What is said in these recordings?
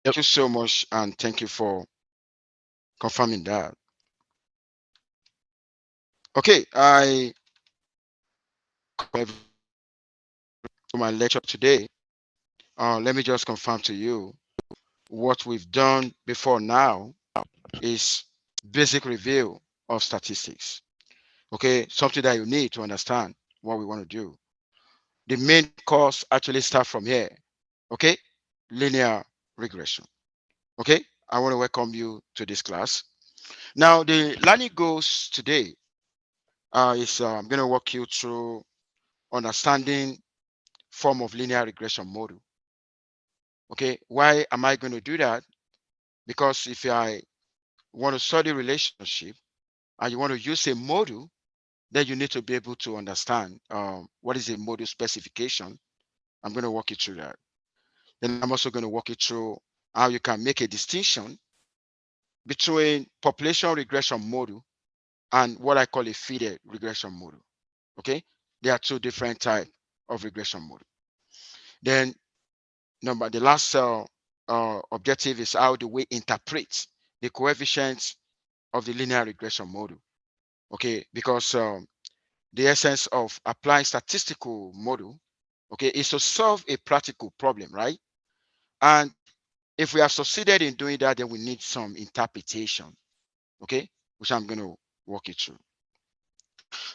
Thank you so much, and thank you for confirming that. Okay, I to my lecture today. Let me just confirm to you what we've done before now is basic review of statistics. Okay, something that you need to understand what we want to do. The main course actually start from here. Okay, linear regression. Okay, I want to welcome you to this class. Now, the learning goals today is I'm going to walk you through understanding form of linear regression model. Okay, why am I going to do that? Because if I want to study relationship and you want to use a model, then you need to be able to understand what is a model specification. I'm going to walk you through that. Then I'm also going to walk you through how you can make a distinction between population regression model and what I call a fitted regression model. Okay, there are two different types of regression model. Then the last objective is how do we interpret the coefficients of the linear regression model. Okay, because the essence of applying statistical model, okay, is to solve a practical problem, right? And if we have succeeded in doing that, then we need some interpretation, okay, which I'm going to walk you through.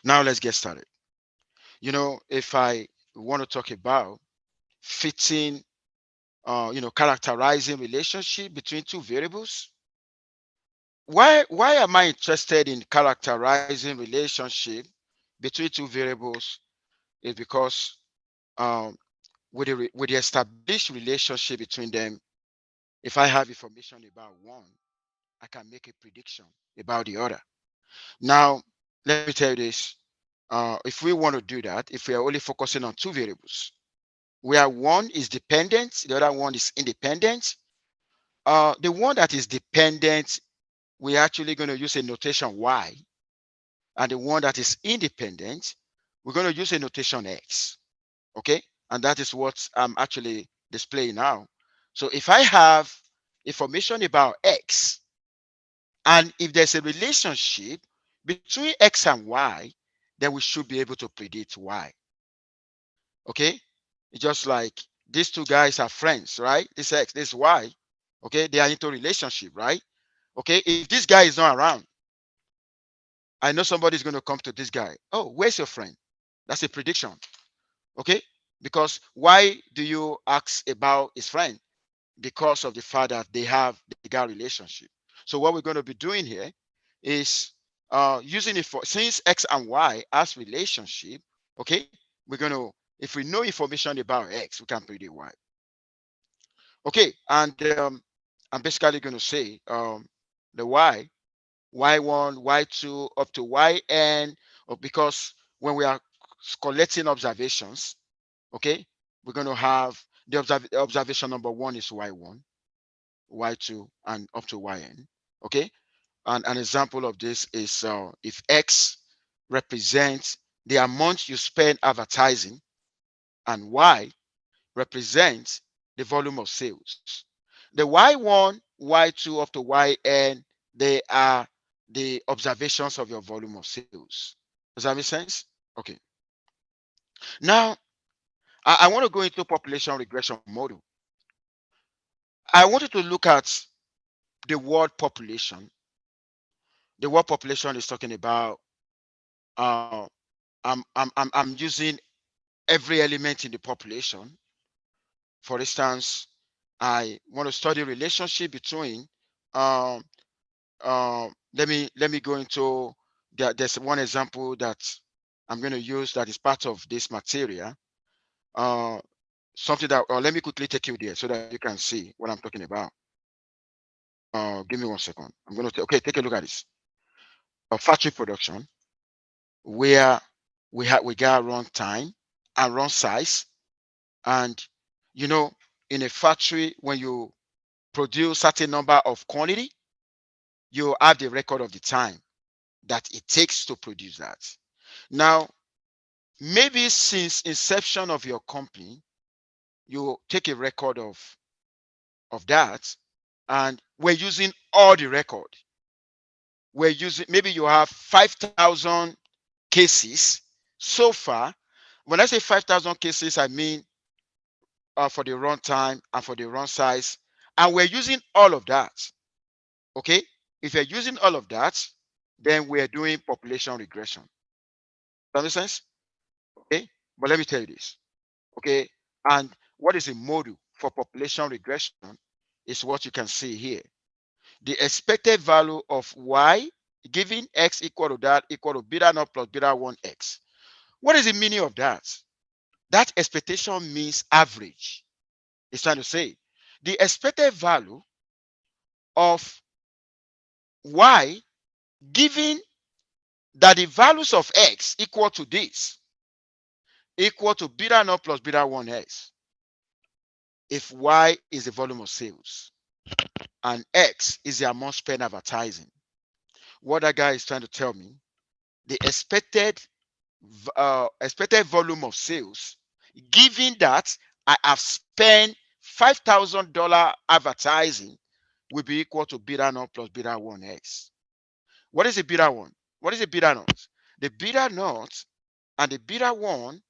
Now let's get started. If I want to talk about fitting, characterizing relationship between two variables, why am I interested in characterizing relationship between two variables? Is because um, with the established relationship between them, if I have information about one, I can make a prediction about the other. Now, let me tell you this. If we want to do that, if we are only focusing on two variables, where one is dependent, the other one is independent, the one that is dependent, we're actually going to use a notation Y, and the one that is independent, we're going to use a notation X. Okay, and that is what I'm actually displaying now. So if I have information about X, and if there's a relationship between X and Y, then we should be able to predict Y. Okay, it's just like these two guys are friends, right? This X, this Y. Okay, they are into relationship, right? Okay, if this guy is not around, I know somebody's going to come to this guy. Oh, where's your friend? That's a prediction. Okay, because why do you ask about his friend? Because of the fact that they have the legal relationship. So what we're going to be doing here is using it for, since X and Y as relationship. Okay, we're going to, if we know information about X, we can predict Y. Okay, and I'm basically going to say the Y1, Y2 up to YN, because when we are collecting observations, okay, we're going to have the observation number one is Y1, Y2, and up to Yn. Okay, and an example of this is if X represents the amount you spend advertising, and Y represents the volume of sales. The Y1, Y2 up to Yn, they are the observations of your volume of sales. Does that make sense? Okay. Now, I want to go into population regression model. I wanted to look at the word population. The word population is talking about uh, I'm using every element in the population. For instance, I want to study relationship between um, let me go into there's one example that I'm going to use that is part of this material. Uh, something that let me quickly take you there so that you can see what I'm talking about. Give me 1 second. I'm going to okay, take a look at this. A factory production where we got run time and run size, and you know in a factory when you produce certain number of quantity, you have the record of the time that it takes to produce that. Now, maybe since inception of your company, you take a record of of that, and we're using all the record. We're using, maybe you have 5,000 cases so far. When I say 5,000 cases, I mean for the run time and for the run size, and we're using all of that. Okay, if you're using all of that, then we're doing population regression. Does that make sense? Okay, but let me tell you this. Okay, and what is a model for population regression is what you can see here. The expected value of y given x equal to that equal to beta naught plus beta 1x. What is the meaning of that? That expectation means average. It's trying to say the expected value of y given that the values of x equal to this equal to beta naught plus beta 1x if y is the volume of sales and x is the amount spent advertising. What that guy is trying to tell me, the expected volume of sales, given that I have spent $5,000 advertising, will be equal to beta naught plus beta 1x. What is the beta 1? What is the beta naught? The beta naught and the beta 1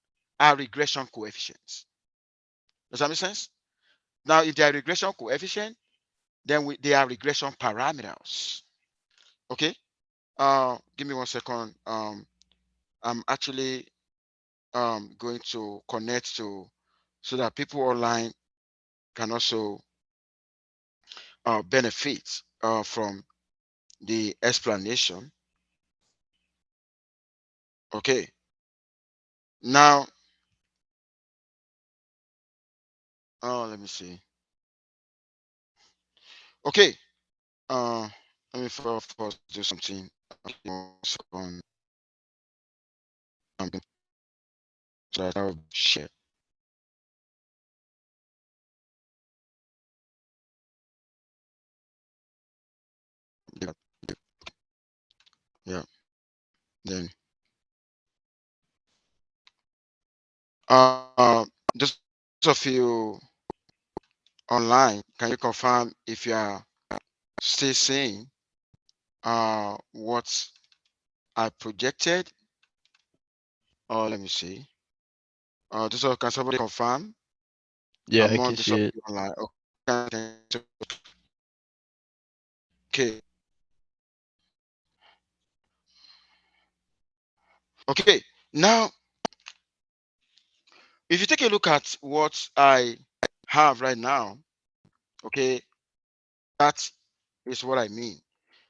are regression coefficients. Does that make sense? Now, if they are regression coefficient, then they are regression parameters. Okay. Give me 1 second. I'm actually going to connect to so that people online can also benefit from the explanation. Okay. Now, let me see. Okay. Let me first do something. On so that I will share. Yeah. Yeah. Then just of you online, can you confirm if you are still seeing what I projected? Or let me see. Can somebody confirm Yeah, I among can this of see it. you online? Okay. Okay. Now, if you take a look at what I have right now, okay, that is what I mean.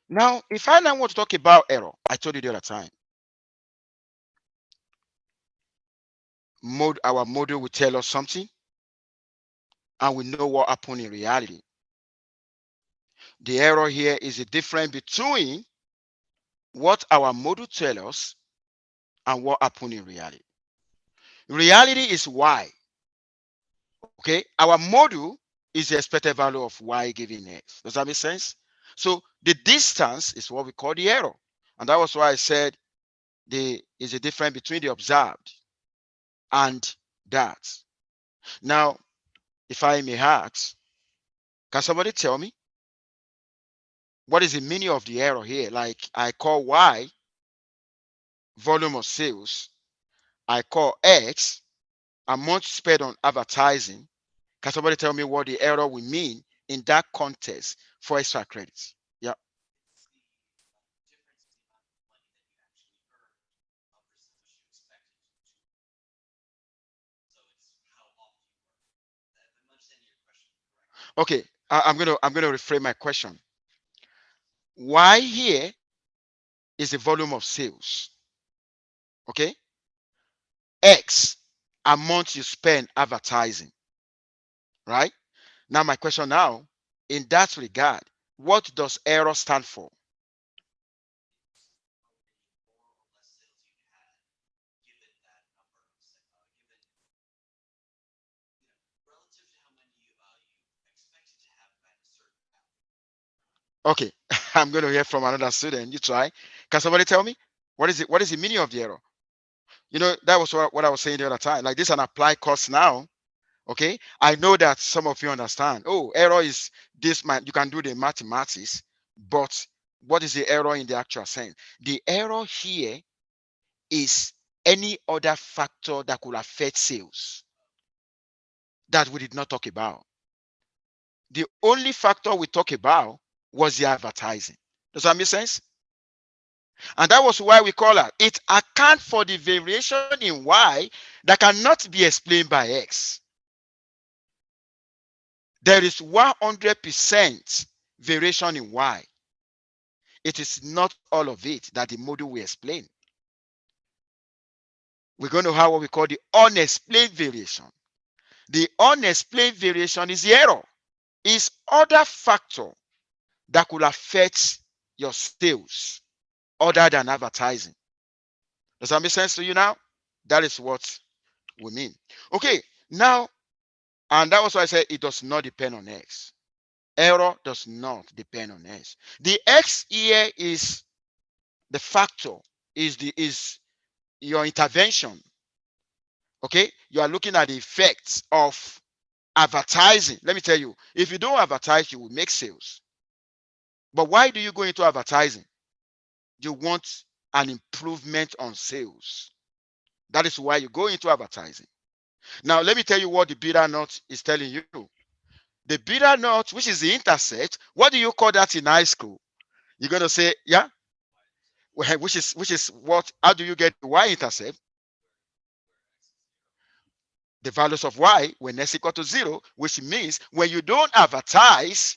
Now, if I now want to talk about error, I told you the other time, our model will tell us something, and we know what happened in reality. The error here is the difference between what our model tells us and what happened in reality. Reality is y. Okay, our model is the expected value of y given x. Does that make sense? So the distance is what we call the error, and that was why I said the is a difference between the observed and that. Now, if I may ask, can somebody tell me what is the meaning of the error here? Like I call y volume of sales, I call x amount spent on advertising. Can somebody tell me what the error will mean in that context for extra credits? Yeah. Okay. I'm gonna reframe my question. Y here is the volume of sales. Okay. X amount you spend advertising. Right. Now my question now, in that regard, what does error stand for? Okay. I'm gonna hear from another student. You try. Can somebody tell me what is it? What is the meaning of the error? That was what I was saying the other time. Like this is an applied course now. Okay, I know that some of you understand. Oh, error is this man. You can do the mathematics, but what is the error in the actual sense? The error here is any other factor that could affect sales that we did not talk about. The only factor we talk about was the advertising. Does that make sense? And that was why we call it. It accounts for the variation in Y that cannot be explained by X. There is 100% variation in Y. It is not all of it that the model will explain. We're going to have what we call the unexplained variation. The unexplained variation is the error. Is other factor that could affect your sales other than advertising. Does that make sense to you now? That is what we mean. Okay, now, and that was why I said it does not depend on X. Error does not depend on X. The X here is the factor, is your intervention. Okay, you are looking at the effects of advertising. Let me tell you, if you don't advertise, you will make sales. But why do you go into advertising? You want an improvement on sales. That is why you go into advertising. Now, let me tell you what the beta knot is telling you. The beta knot, which is the intercept, what do you call that in high school? You're going to say, yeah, which is what, how do you get the y-intercept? The values of y when x equal to 0, which means when you don't advertise,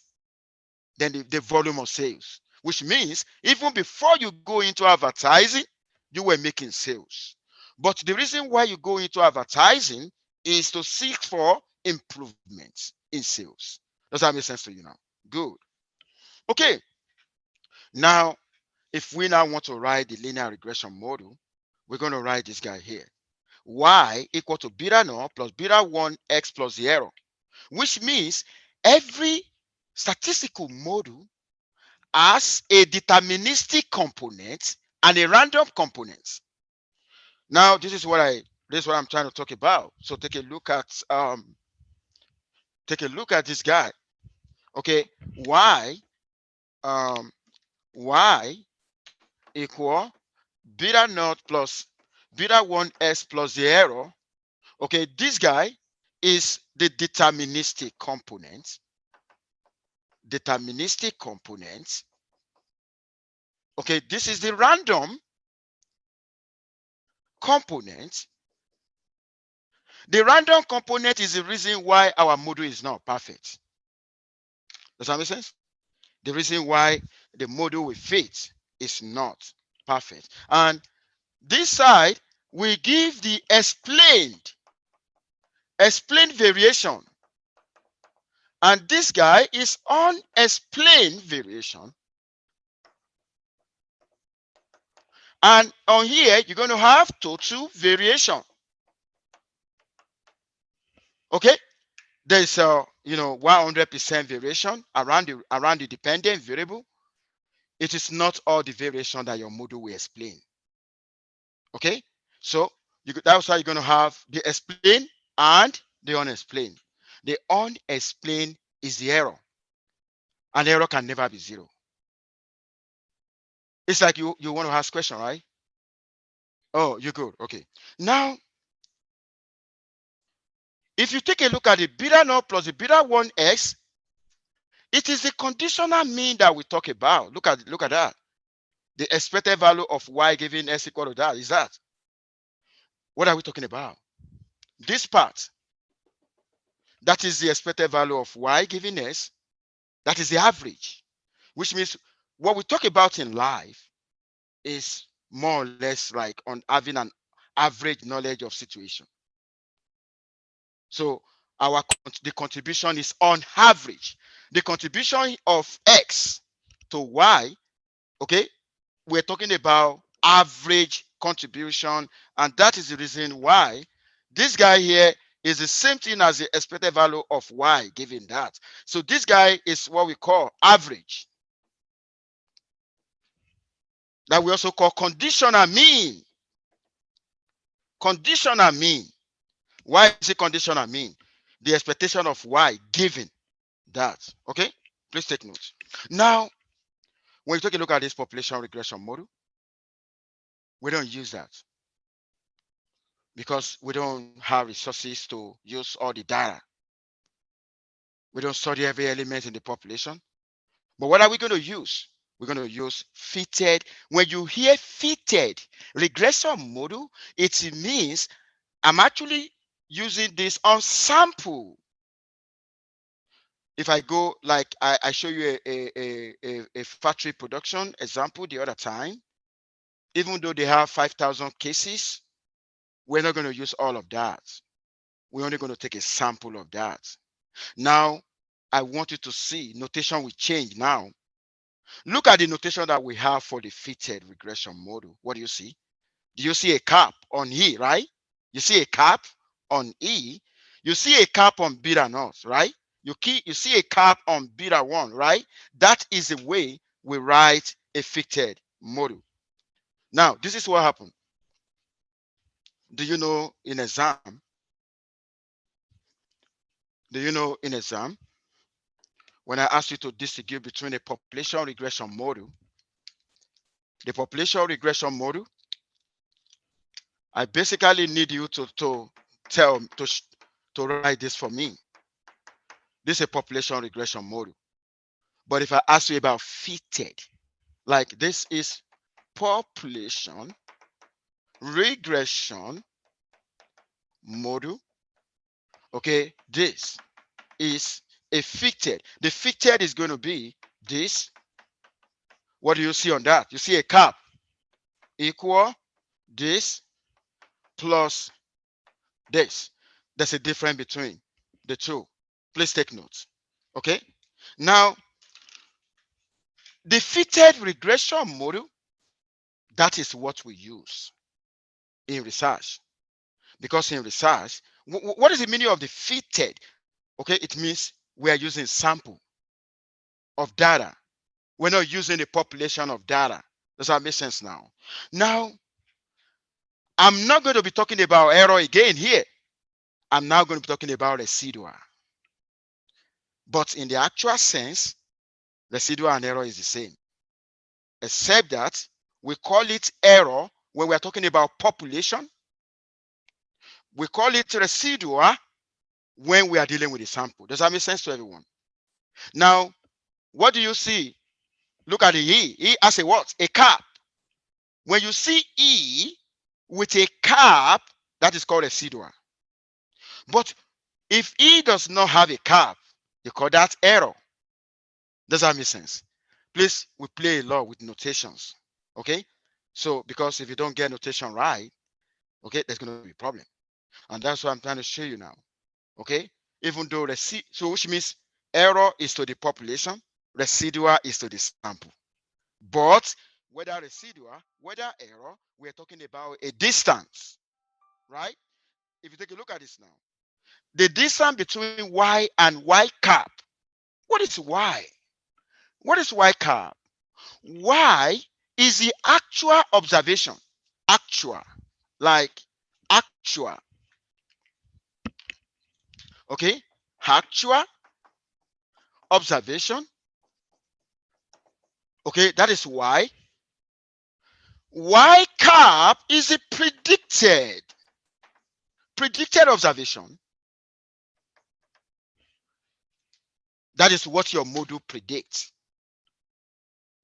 then the volume of sales, which means even before you go into advertising, you were making sales. But the reason why you go into advertising is to seek for improvements in sales. Does that make sense to you now? Good. Okay. Now, if we now want to write the linear regression model, we're going to write this guy here. Y equal to beta naught plus beta 1 x plus the error, which means every statistical model has a deterministic component and a random component. Now, this is what I'm trying to talk about. So take a look at this guy. Okay, y equal beta naught plus beta 1s plus the error. Okay, this guy is the deterministic component. Deterministic component. Okay, this is the random component. The random component is the reason why our model is not perfect. Does that make sense? The reason why the model we fit is not perfect. And this side, we give the explained variation. And this guy is unexplained variation. And on here, you're going to have total variation. Okay? There's 100% variation around the dependent variable. It is not all the variation that your model will explain. Okay? So that's why you're going to have the explained and the unexplained. The unexplained is the error. And error can never be 0. It's like you want to ask question, right? Oh, you're good. Okay. Now, if you take a look at the beta naught plus the beta 1x, it is the conditional mean that we talk about. Look at that. The expected value of y given s equal to that is that. What are we talking about? This part. That is the expected value of y given s. That is the average. Which means what we talk about in life is more or less like on having an average knowledge of situation. So the contribution is on average. The contribution of x to y, okay, we're talking about average contribution, and that is the reason why this guy here is the same thing as the expected value of y given that. So this guy is what we call average. That we also call conditional mean. Conditional mean. Why is it conditional mean? the expectation of y given that. Okay, please take note. Now, when you take a look at this population regression model, we don't use that because we don't have resources to use all the data. We don't study every element in the population. But what are we going to use? We're going to use fitted. When you hear fitted regression model, it means I'm actually using this on sample. If I go like I show you a factory production example the other time, even though they have 5,000 cases, we're not going to use all of that. We're only going to take a sample of that. Now, I want you to see notation will change now. Look at the notation that we have for the fitted regression model. What do you see? Do you see a cap on E, right? You see a cap on E. You see a cap on beta naught, right? You see a cap on beta 1, right? That is the way we write a fitted model. Now, this is what happened. Do you know in exam? Do you know in exam? When I ask you to distinguish between a population regression model, the population regression model, I basically need you to write this for me. This is a population regression model. But if I ask you about fitted, like this is population regression model, okay, this is a fitted. The fitted is going to be this. What do you see on that? You see a cap equal this plus this. There's a difference between the two. Please take notes. Okay. Now, the fitted regression model, that is what we use in research. Because in research, what is the meaning of the fitted? Okay, it means we are using sample of data. We're not using the population of data. Does that make sense now? Now, I'm not going to be talking about error again here. I'm now going to be talking about residual. But in the actual sense, residual and error is the same. Except that we call it error when we're talking about population. We call it residual when we are dealing with a sample. Does that make sense to everyone? Now, what do you see? Look at the E. E as a what? A cap. When you see E with a cap, that is called residual. But if E does not have a cap, you call that error. Does that make sense? Please, we play a lot with notations. Okay? So, because if you don't get notation right, okay, there's going to be a problem. And that's what I'm trying to show you now. Okay? Even though so which means error is to the population, residual is to the sample. But whether residual, whether error, we're talking about a distance, right? If you take a look at this now, the distance between y and y cap. What is y? What is y cap? Y is the actual observation. Actual, like actual. Okay, actual observation. Okay, that is y. Y cap is a predicted observation. That is what your model predicts,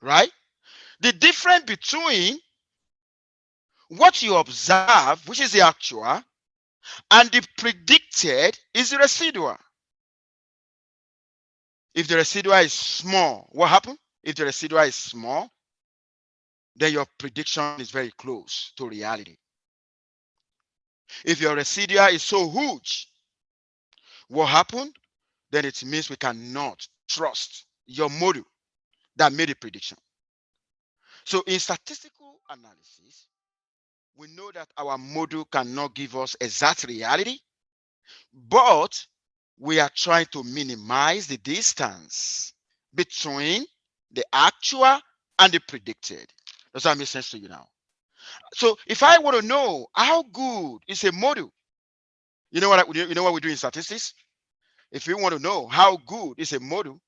right? The difference between what you observe, which is the actual, and the predicted is the residual. If the residual is small, what happens? If the residual is small, then your prediction is very close to reality. If your residual is so huge, what happened? Then it means we cannot trust your model that made a prediction. So in statistical analysis, we know that our model cannot give us exact reality, but we are trying to minimize the distance between the actual and the predicted. Does that make sense to you now? So if I want to know how good is a model, you know what we do in statistics? if we want to know how good is a model,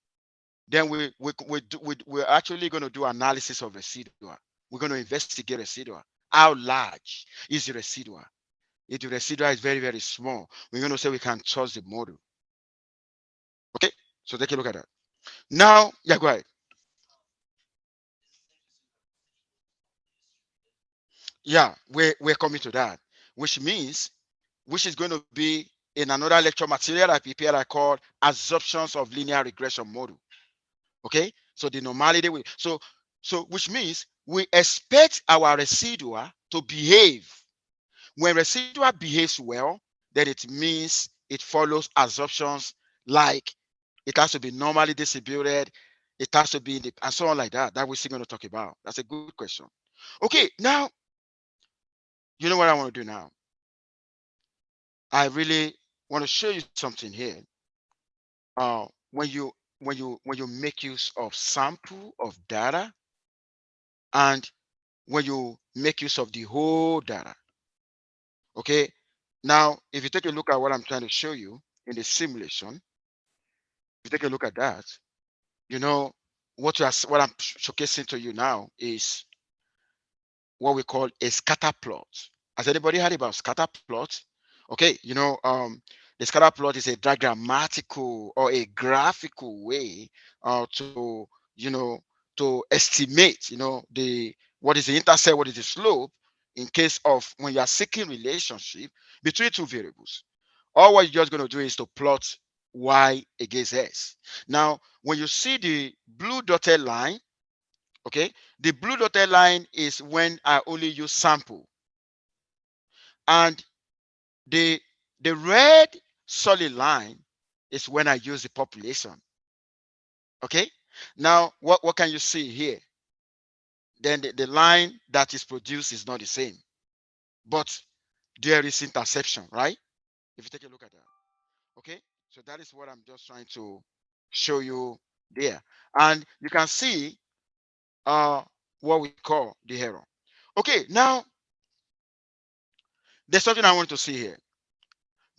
then we're actually going to do analysis of residual. We're going to investigate residual. How large is the residual? If the residual is very, very small, we're going to say we can trust the model. Okay, so take a look at that. Now, yeah, go ahead. Yeah, we're coming to that, which means, which is going to be in another lecture material I prepared, I called Assumptions of Linear Regression Model. Okay, so the normality will, so which means we expect our residual to behave. When residual behaves well, then it means it follows assumptions like it has to be normally distributed, it has to be in the, and so on like that. That we're still going to talk about. That's a good question. Okay, now you know what I want to do now. I really want to show you something here. When you make use of sample of data, and when you make use of the whole data. Okay. Now, if you take a look at what I'm trying to show you in the simulation, if you take a look at that, you know what I'm showcasing to you now is what we call a scatter plot. Has anybody heard about scatter plot? Okay, the scatter plot is a diagrammatical or a graphical way to you know to estimate the what is the intercept, what is the slope in case of when you are seeking relationship between two variables. All what you're just going to do is to plot y against s. Now, when you see the blue dotted line, okay, the blue dotted line is when I only use sample, and the the red solid line is when I use the population. Okay, now what can you see here? Then the line that is produced is not the same, but there is interception, right? If you take a look at that. Okay, so that is what I'm just trying to show you there, and you can see uh what we call the error. Okay, now there's something I want to see here.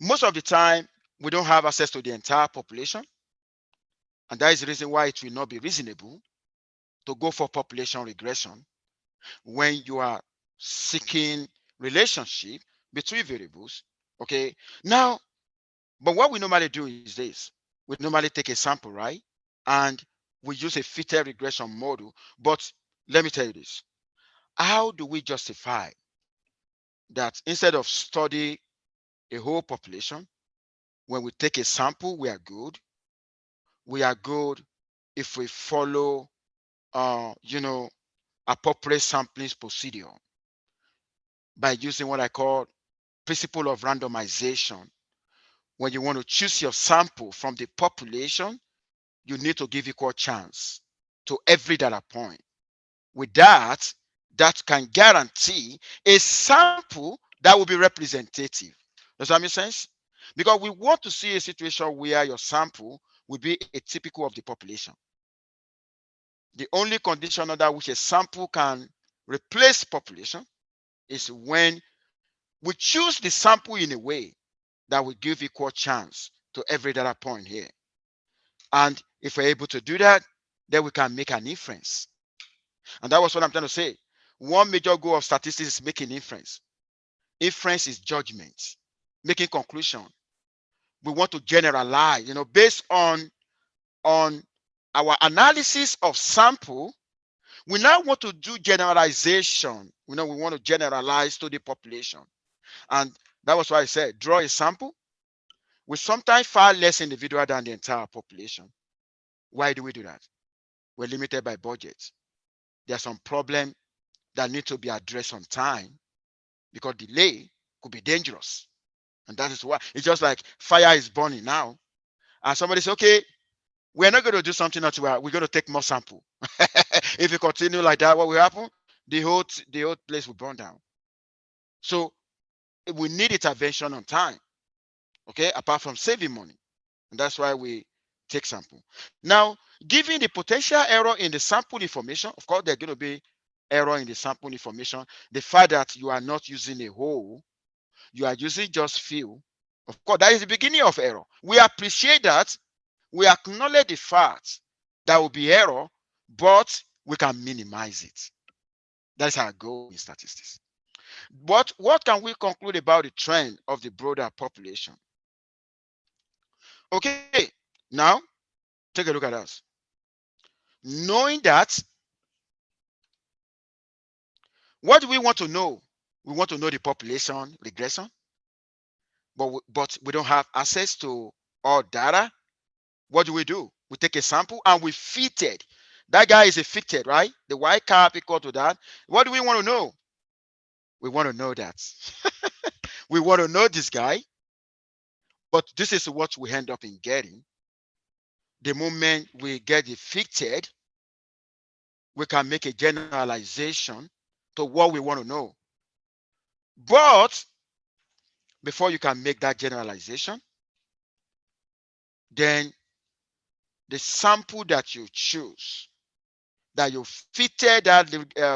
Most of the time, we don't have access to the entire population, and that is the reason why it will not be reasonable to go for population regression when you are seeking relationship between variables. Okay, now, but what we normally do is this: we normally take a sample, right, and we use a fitted regression model. But let me tell you this: how do we justify that instead of study a whole population, when we take a sample, we are good? We are good if we follow, appropriate sampling procedure by using what I call principle of randomization. When you want to choose your sample from the population, you need to give equal chance to every data point. With that, that can guarantee a sample that will be representative. Does that make sense? Because we want to see a situation where your sample will be a typical of the population. The only condition under which a sample can replace population is when we choose the sample in a way that will give equal chance to every data point here. And if we're able to do that, then we can make an inference. And that was what I'm trying to say. One major goal of statistics is making inference. Inference is judgment, making conclusion. We want to generalize, based on our analysis of sample. We now want to do generalization. We want to generalize to the population. And that was why I said, draw a sample with sometimes far less individual than the entire population. Why do we do that? We're limited by budget. There are some problems that need to be addressed on time because delay could be dangerous. And that is why it's just like fire is burning now. And somebody says, okay, we're not going to do something else. We're going to take more sample. If you continue like that, what will happen? The whole place will burn down. So we need intervention on time, okay, apart from saving money. And that's why we take sample. Now, given the potential error in the sample information, of course, there's going to be error in the sample information. The fact that you are not using a whole, you are using just few, Of course, that is the beginning of error. We appreciate that. We acknowledge the fact that will be error, but we can minimize it. That's our goal in statistics. But what can we conclude about the trend of the broader population? Okay, now take a look at us. Knowing that, what do we want to know? We want to know the population regression, but we don't have access to all data. What do? We take a sample and we fitted. That guy is a fitted, right? The y cap equal to that. What do we want to know? We want to know that. We want to know this guy, but this is what we end up in getting. The moment we get it fitted, we can make a generalization to what we want to know. But before you can make that generalization, then the sample that you choose, that you fitted that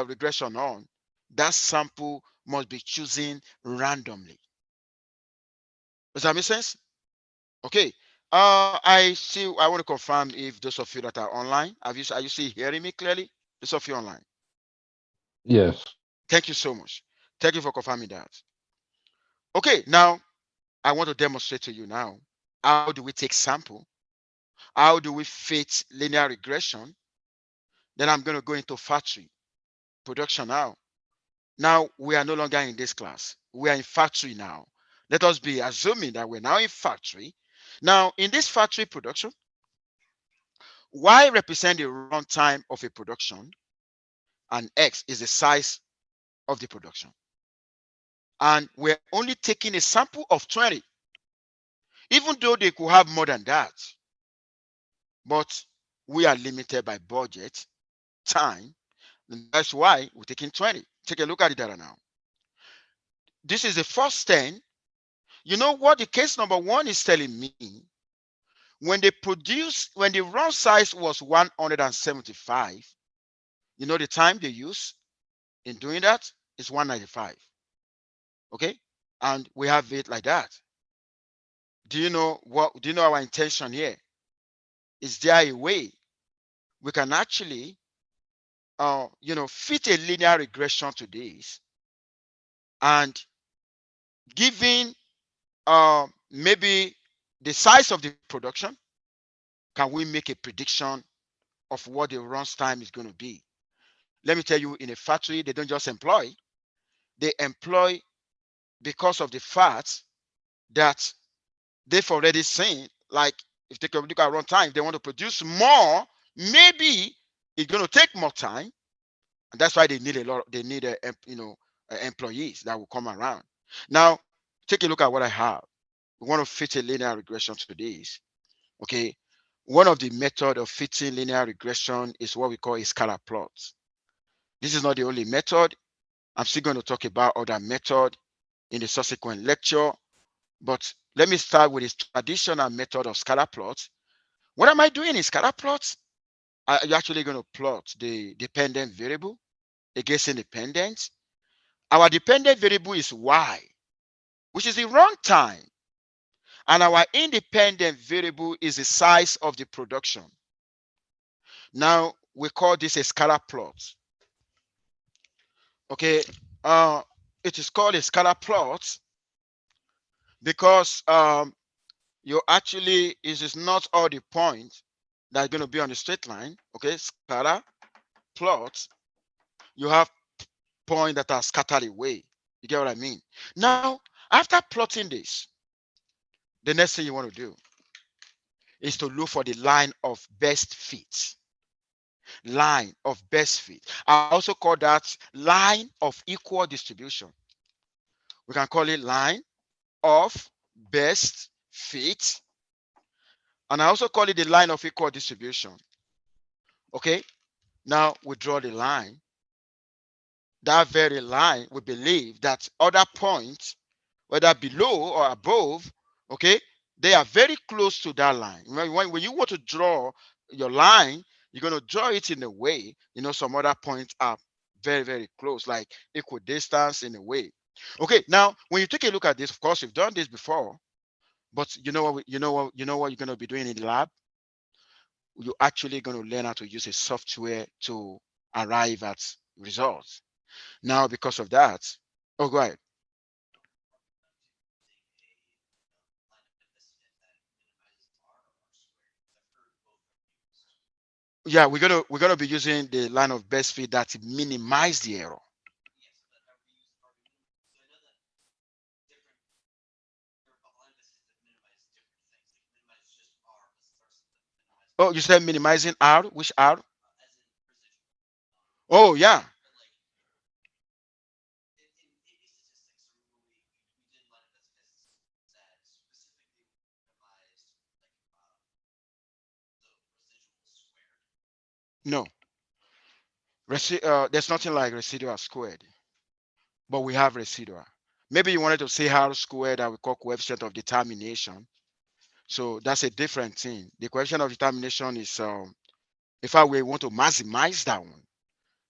regression on, that sample must be chosen randomly. Does that make sense? Okay. I want to confirm if those of you that are online, are you still hearing me clearly? Those of you online. Yes. Thank you so much. Thank you for confirming that. Okay, now I want to demonstrate to you now. How do we take sample? How do we fit linear regression? Then I'm going to go into factory production now. Now we are no longer in this class. We are in factory now. Let us be assuming that we're now in factory. Now in this factory production, Y represents the runtime of a production and X is the size of the production. And we're only taking a sample of 20, even though they could have more than that. But we are limited by budget, time, and that's why we're taking 20. Take a look at the data now. This is the first 10. You know what the case number one is telling me? When the run size was 175, you know the time they use in doing that is 195. Okay? And we have it like that. Do you know our intention here? Is there a way we can actually fit a linear regression to this, and given maybe the size of the production, can we make a prediction of what the runs time is going to be? Let me tell you, in a factory, they don't just employ, they employ because of the fact that they've already seen, like if they can look at run time, they want to produce more, maybe it's going to take more time. And that's why they need employees that will come around. Now, take a look at what I have. We want to fit a linear regression to this. Okay. One of the method of fitting linear regression is what we call a scatter plot. This is not the only method. I'm still going to talk about other method in the subsequent lecture, but let me start with this traditional method of scatter plots. What am I doing in scatter plots? You're actually going to plot the dependent variable against independent. Our dependent variable is y, which is the runtime, and our independent variable is the size of the production. Now we call this a scatter plot. Okay, it is called a scatter plot because you actually, it is not all the points that are going to be on the straight line. Okay, scatter plot, you have points that are scattered away. You get what I mean? Now, after plotting this, the next thing you want to do is to look for the line of best fit. Line of best fit. I also call that line of equal distribution. We can call it line of best fit. And I also call it the line of equal distribution. Okay, now we draw the line. That very line, we believe that other points, whether below or above, okay, they are very close to that line. When you want to draw your line, you're going to draw it in a way, some other points are very, very close, like equidistance in a way. Okay, now when you take a look at this, of course, you've done this before. But you know what you're gonna be doing in the lab. You're actually gonna learn how to use a software to arrive at results. Now, because of that, oh, go ahead. Yeah, we're gonna be using the line of best fit that minimize the error. Oh, you said minimizing R, which R? Oh, yeah. No, there's nothing like residual squared, but we have residual. Maybe you wanted to say R squared that we call coefficient of determination. So that's a different thing. The coefficient of determination is, in fact, we want to maximize that one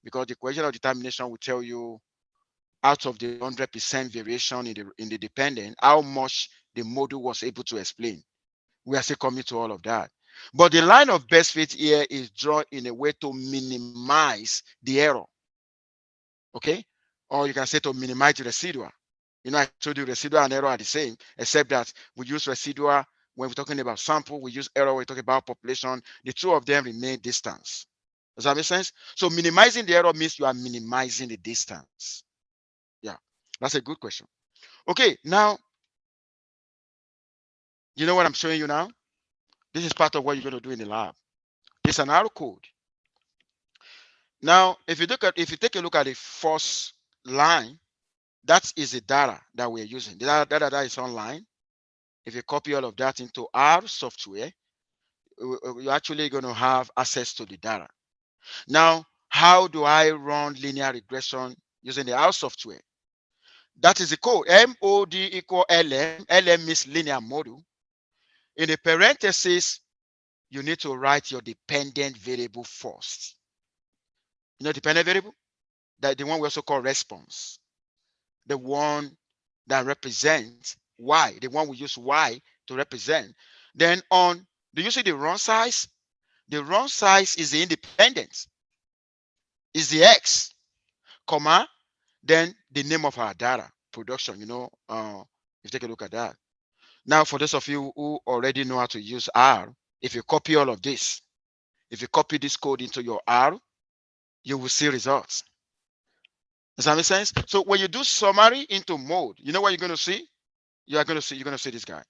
because the coefficient of determination will tell you out of the 100% variation in the dependent, how much the model was able to explain. We are still coming to all of that. But the line of best fit here is drawn in a way to minimize the error. Okay? Or you can say to minimize the residual. I told you residual and error are the same, except that we use residual when we're talking about sample, we use error when we talk about population. The two of them remain distance. Does that make sense? So minimizing the error means you are minimizing the distance. Yeah, that's a good question. Okay, now, you know what I'm showing you now? This is part of what you're going to do in the lab. It's an arrow code. Now, if you take a look at the first line, that is the data that we're using. The data that is online. If you copy all of that into our software, you're actually going to have access to the data. Now, how do I run linear regression using the R software? That is the code. MOD equal LM. LM means linear model. In the parentheses, you need to write your dependent variable first. Dependent variable? That the one we also call response. The one that represents Y, the one we use Y to represent. Then do you see the run size? The run size is the independent, is the X, comma, then the name of our data production. If you take a look at that. Now, for those of you who already know how to use R, if you copy all of this, if you copy this code into your R, you will see results. Does that make sense? So when you do summary into mode, you know what you're going to see? You're going to see this guy.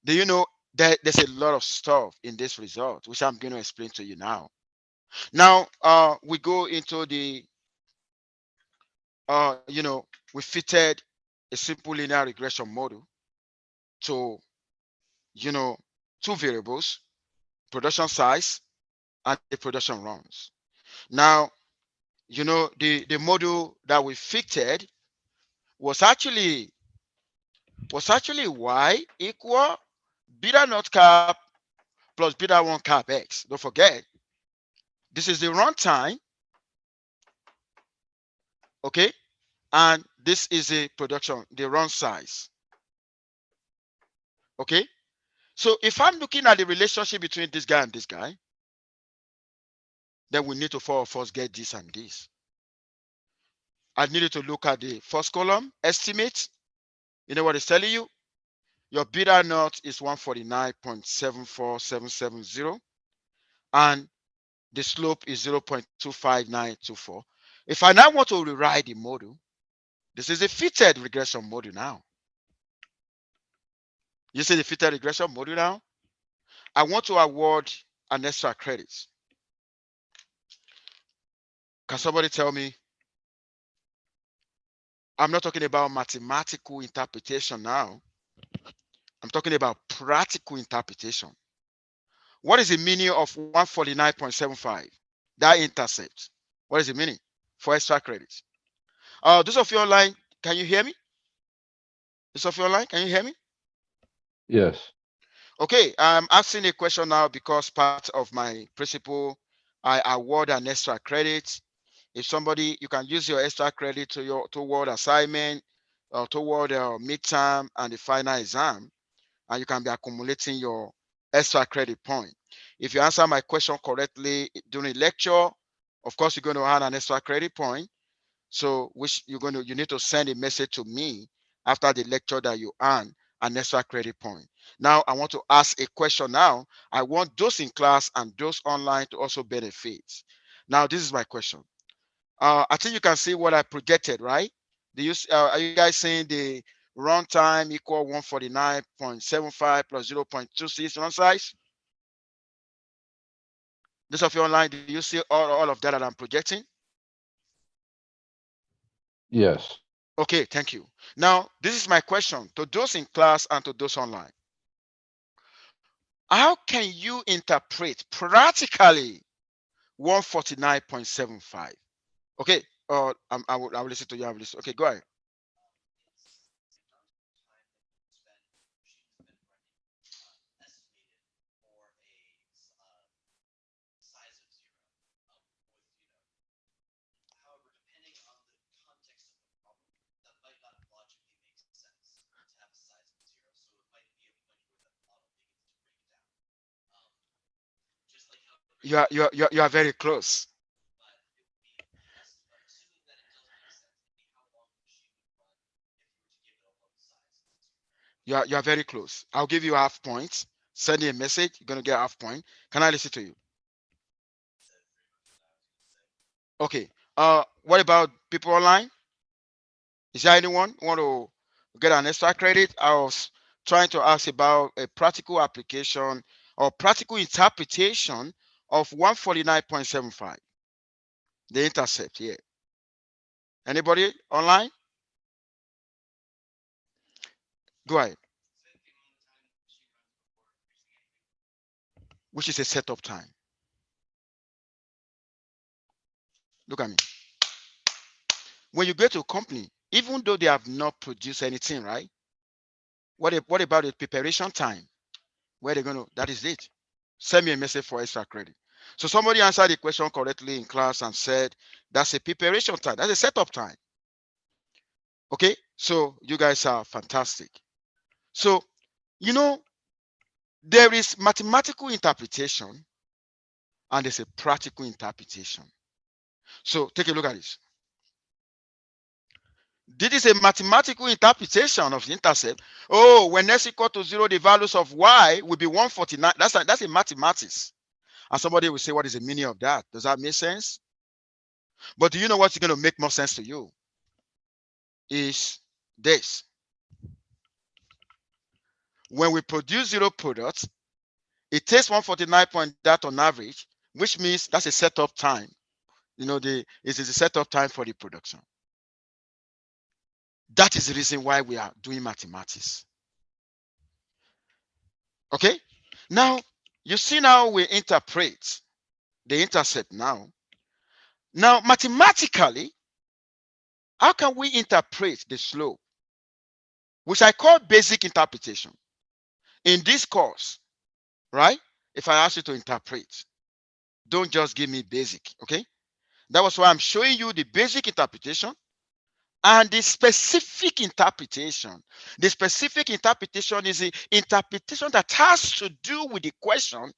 Do you know that there's a lot of stuff in this result, which I'm going to explain to you now. Now, we go into the, we fitted a simple linear regression model to, two variables, production size and the production runs. Now, the model that we fitted was actually y equal beta naught cap plus beta 1 cap x. Don't forget, this is the runtime, okay? And this is a production, the run size, okay? So if I'm looking at the relationship between this guy and this guy, then we need to first get this and this. I needed to look at the first column, estimate. You know what it's telling you? Your beta naught is 149.74770, and the slope is 0.25924. If I now want to rewrite the model, this is a fitted regression model now. You see the fitted regression model now? I want to award an extra credit. Can somebody tell me? I'm not talking about mathematical interpretation now. I'm talking about practical interpretation. What is the meaning of 149.75? That intercept. What is the meaning for extra credit? Those of you online, can you hear me? Those of you online, can you hear me? Yes. Okay, I'm asking a question now because part of my principle, I award an extra credit. If somebody, you can use your extra credit toward assignment or toward midterm and the final exam. and you can be accumulating your extra credit point. If you answer my question correctly during lecture, of course, you're going to earn an extra credit point. So, which you need to send a message to me after the lecture that you earn an extra credit point. Now, I want to ask a question now. I want those in class and those online to also benefit. Now, this is my question. I think you can see what I projected, right? Are you guys seeing the runtime equal 149.75 plus 0.26 run size? Those of you online, do you see all of that I'm projecting? Yes. Okay, thank you. Now, this is my question to those in class and to those online. How can you interpret practically 149.75? Okay, I will listen to you. I will listen. Okay, go ahead. You are very close. You are very close. I'll give you half points. Send me a message. You're gonna get half point. Can I listen to you? Okay. What about people online? Is there anyone who want to get an extra credit? I was trying to ask about a practical application or practical interpretation of 149.75. The intercept here. Anybody online? Go ahead. Which is a setup time. Look at me. When you go to a company, even though they have not produced anything, right? What about the preparation time? Where they're gonna, that is it. Send me a message for extra credit. So somebody answered the question correctly in class and said that's a preparation time, that's a setup time. Okay, so you guys are fantastic. So there is mathematical interpretation and there's a practical interpretation. So take a look at this. This is a mathematical interpretation of the intercept. Oh, when x equal to 0, the values of y will be 149. That's a mathematics. And somebody will say, what is the meaning of that? Does that make sense? But do you know what's going to make more sense to you? Is this. When we produce zero products, it takes 149 point that on average, which means that's a setup time. It is a setup time for the production. That is the reason why we are doing mathematics. Okay? Now, you see now we interpret the intercept now. Now, mathematically, how can we interpret the slope? Which I call basic interpretation. In this course, right? If I ask you to interpret, don't just give me basic, okay? That was why I'm showing you the basic interpretation and the specific interpretation. The specific interpretation is the interpretation that has to do with the question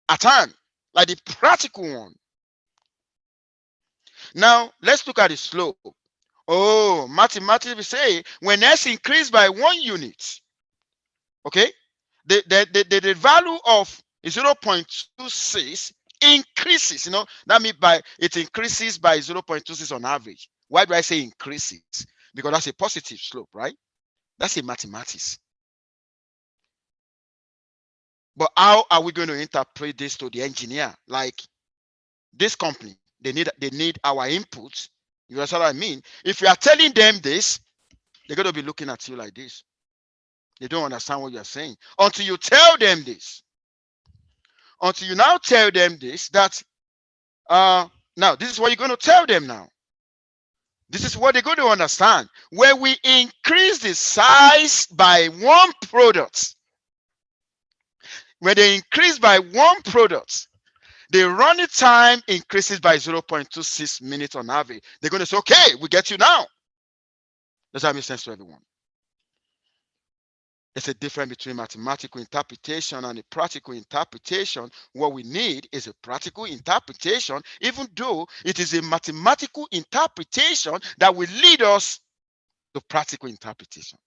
at hand, like the practical one. Now, let's look at the slope. Oh, mathematically we say when s increase by 1 unit, okay, the value of 0.26 increases. That means it increases by 0.26 on average. Why do I say increases? Because that's a positive slope, right? That's a mathematics. But how are we going to interpret this to the engineer? Like this company, they need our inputs. You understand what I mean? If you are telling them this, they're going to be looking at you like this. They don't understand what you're saying until you tell them this. Until you now tell them this, that now this is what you're going to tell them now. This is what they're going to understand. When we increase the size by one product, when they increase by one product, the running time increases by 0.26 minutes on average. They're going to say, okay, we get you now. Does that make sense to everyone? There's a difference between mathematical interpretation and a practical interpretation. What we need is a practical interpretation, even though it is a mathematical interpretation that will lead us to practical interpretation.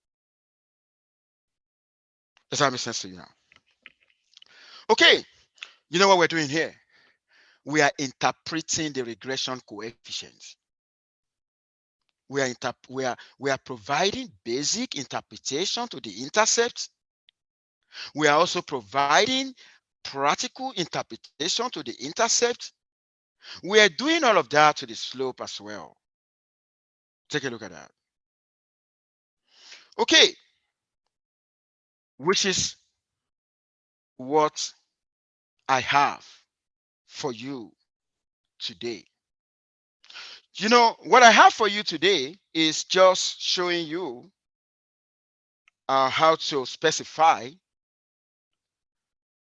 Does that make sense to you now? Okay, you know what we're doing here? We are interpreting the regression coefficients. We are providing basic interpretation to the intercept. We are also providing practical interpretation to the intercept. We are doing all of that to the slope as well. Take a look at that. Okay, which is what I have for you today. You know, what I have for you today is just showing you how to specify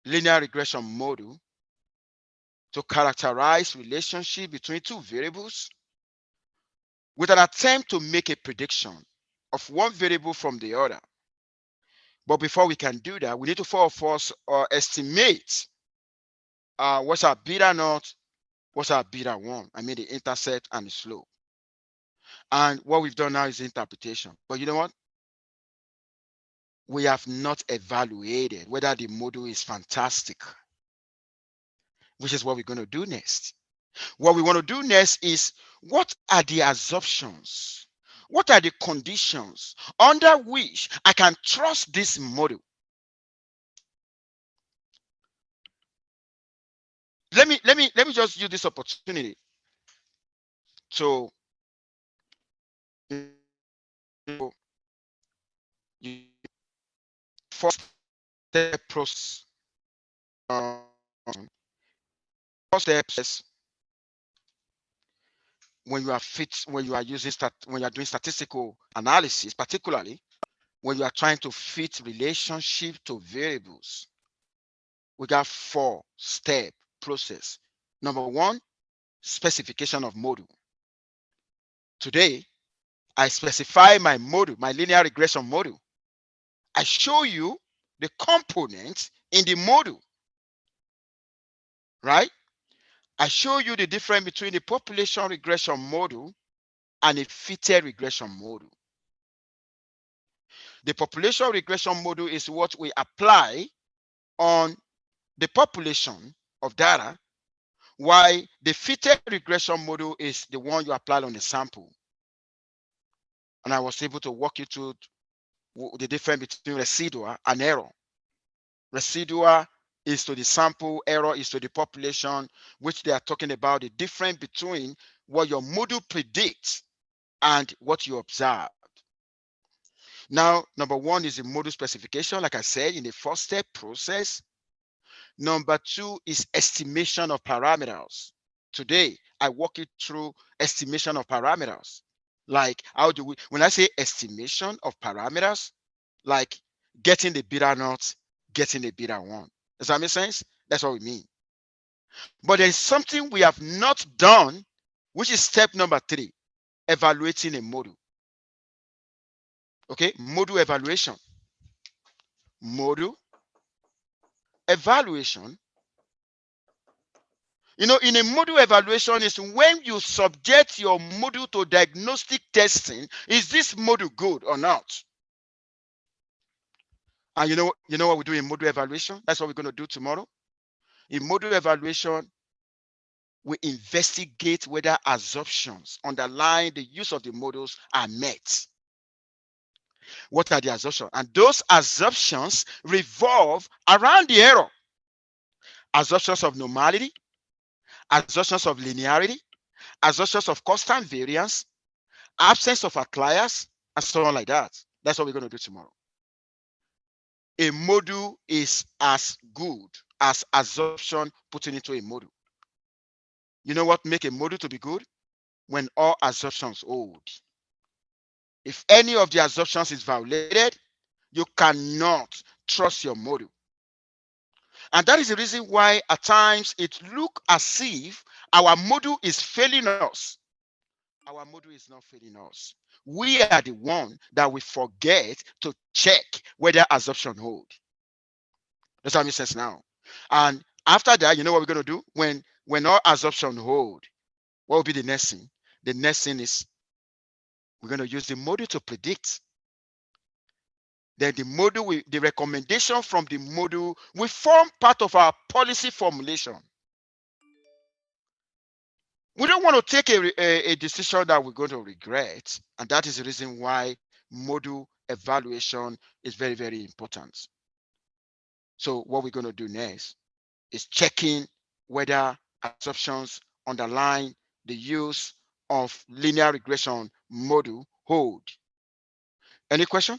linear regression model to characterize relationship between two variables with an attempt to make a prediction of one variable from the other. But before we can do that, we need to first estimate what's our beta naught, what's our beta 1. I mean the intercept and the slope. And what we've done now is interpretation. But you know what? We have not evaluated whether the model is fantastic, which is what we're going to do next. What we want to do next is, what are the assumptions? What are the conditions under which I can trust this model? Let me just use this opportunity to first step process. First steps when you are when you are doing statistical analysis, particularly when you are trying to fit relationship to variables. We got 4-step process. Number 1, specification of model. Today, I specify my model, my linear regression model. I show you the components in the model, right? I show you the difference between the population regression model and a fitted regression model. The population regression model is what we apply on the population of data, while the fitted regression model is the one you apply on the sample. And I was able to walk you through the difference between residual and error. Residual is to the sample, error is to the population, which they are talking about the difference between what your model predicts and what you observe. Now, number 1 is the model specification, like I said, in the first step process. Number 2 is estimation of parameters. Today, I walk you through estimation of parameters. Like, how do we, when I say estimation of parameters, like getting the beta naught, getting the beta 1. Does that make sense? That's what we mean. But there's something we have not done, which is step number 3, evaluating a model. Okay, model evaluation. Model evaluation. You know, in a model evaluation is when you subject your model to diagnostic testing. Is this model good or not? And you know what we do in model evaluation? That's what we're going to do tomorrow. In model evaluation, we investigate whether assumptions underlying the use of the models are met. What are the assumptions? And those assumptions revolve around the error. Assumptions of normality, assumptions of linearity, assumptions of constant variance, absence of outliers, and so on like that. That's what we're going to do tomorrow. A model is as good as assumption put into a model. You know what make a model to be good? When all assumptions hold. If any of the assumptions is violated, you cannot trust your model. And that is the reason why at times it looks as if our model is failing us. our model is not failing us. We are the one that we forget to check whether assumption hold. Does that make sense now? And after that, you know what we're going to do? When all assumption hold, what will be the next thing? The next thing is we're going to use the model to predict. Then the recommendation from the model will form part of our policy formulation. We don't want to take a decision that we're going to regret. And that is the reason why model evaluation is very, very important. So what we're going to do next is checking whether assumptions underlying the use of linear regression model hold. Any question?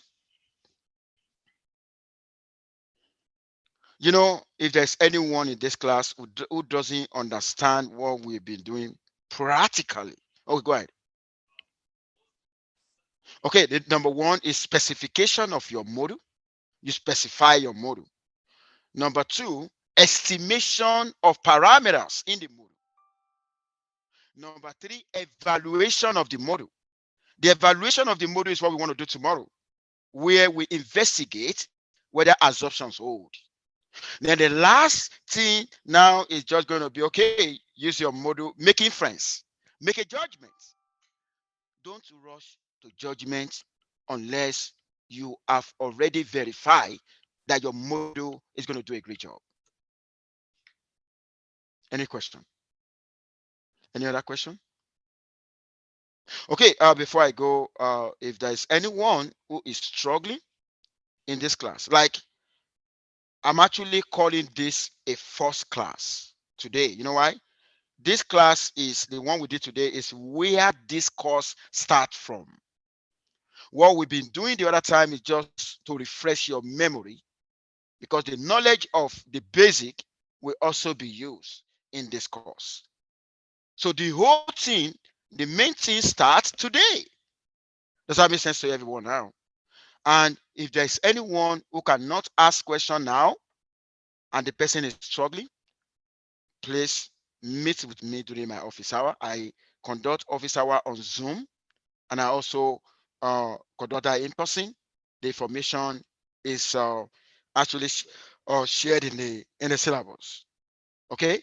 If there's anyone in this class who doesn't understand what we've been doing practically, oh, go ahead. Okay, the number one is specification of your model. You specify your model. Number two, estimation of parameters in the model. Number three, evaluation of the model. The evaluation of the model is what we want to do tomorrow, where we investigate whether assumptions hold. Then the last thing now is just going to be, okay, use your model, make inference, make a judgment. Don't rush to judgment unless you have already verified that your model is going to do a great job. Any question? Any other question? Okay, before I go, if there's anyone who is struggling in this class, like I'm actually calling this a first class today. You know why? This class is the one we did today is where this course starts from. What we've been doing the other time is just to refresh your memory because the knowledge of the basic will also be used in this course. So the whole thing, the main thing starts today. Does that make sense to everyone now? And if there's anyone who cannot ask question now and the person is struggling, please meet with me during my office hour. I conduct office hour on Zoom, and I also conduct that in person. The information is actually shared in the syllabus. Okay,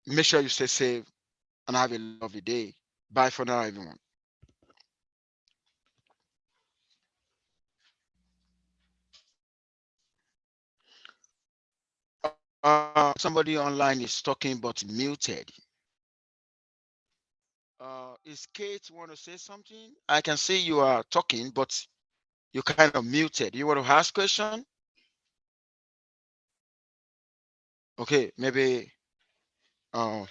make sure you stay safe and have a lovely day. Bye for now, everyone. Somebody online is talking but muted. Is Kate want to say something? I can see you are talking, but you're kind of muted. You want to ask question? Okay, uh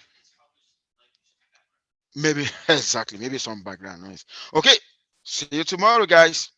maybe exactly, maybe some background noise. Okay, see you tomorrow, guys.